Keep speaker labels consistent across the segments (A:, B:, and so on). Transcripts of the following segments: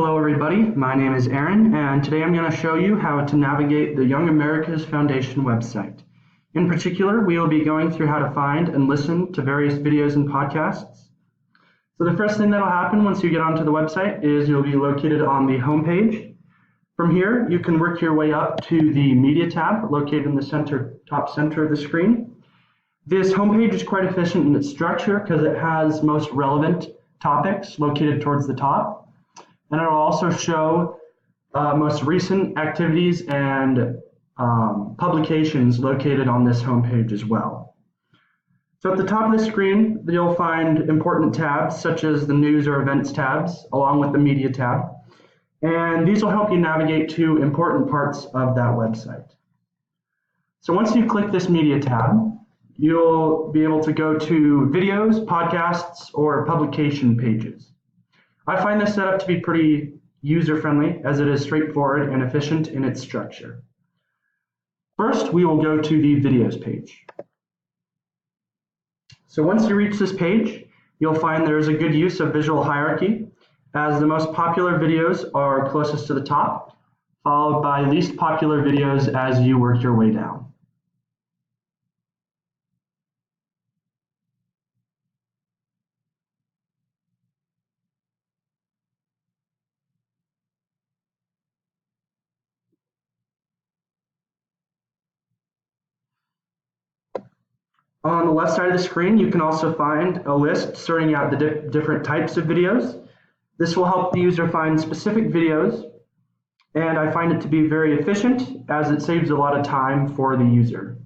A: Hello everybody, my name is Aaron, and today I'm going to show you how to navigate the Young America's Foundation website. In particular, we will be going through how to find and listen to various videos and podcasts. So the first thing that will happen once you get onto the website is you'll be located on the home page. From here, you can work your way up to the Media tab located in the top center of the screen. This homepage is quite efficient in its structure because it has most relevant topics located towards the top. And it will also show most recent activities and publications located on this homepage as well. So at the top of the screen, you'll find important tabs such as the News or Events tabs, along with the Media tab. And these will help you navigate to important parts of that website. So once you click this Media tab, you'll be able to go to videos, podcasts, or publication pages. I find this setup to be pretty user-friendly as it is straightforward and efficient in its structure. First, we will go to the videos page. So once you reach this page, you'll find there is a good use of visual hierarchy, as the most popular videos are closest to the top, followed by least popular videos as you work your way down. On the left side of the screen, you can also find a list sorting out the different types of videos. This will help the user find specific videos, and I find it to be very efficient as it saves a lot of time for the user.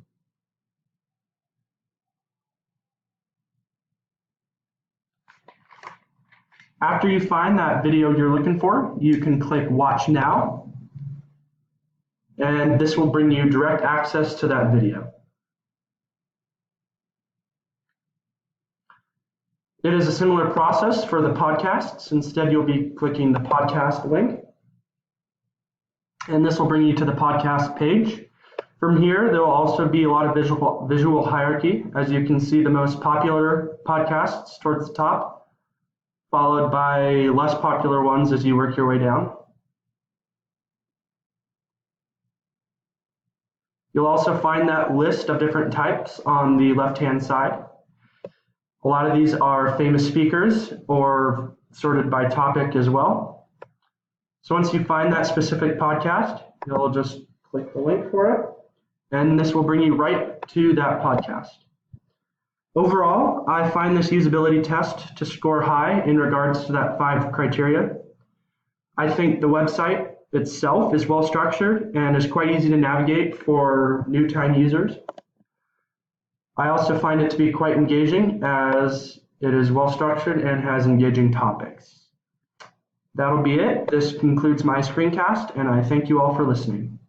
A: After you find that video you're looking for, you can click Watch Now, and this will bring you direct access to that video. It is a similar process for the podcasts. Instead, you'll be clicking the podcast link, and this will bring you to the podcast page. From here, there will also be a lot of visual hierarchy. As you can see, the most popular podcasts towards the top, followed by less popular ones as you work your way down. You'll also find that list of different types on the left-hand side. A lot of these are famous speakers or sorted by topic as well. So once you find that specific podcast, you'll just click the link for it, and this will bring you right to that podcast. Overall, I find this usability test to score high in regards to that 5 criteria. I think the website itself is well structured and is quite easy to navigate for new-time users. I also find it to be quite engaging as it is well structured and has engaging topics. That'll be it. This concludes my screencast, and I thank you all for listening.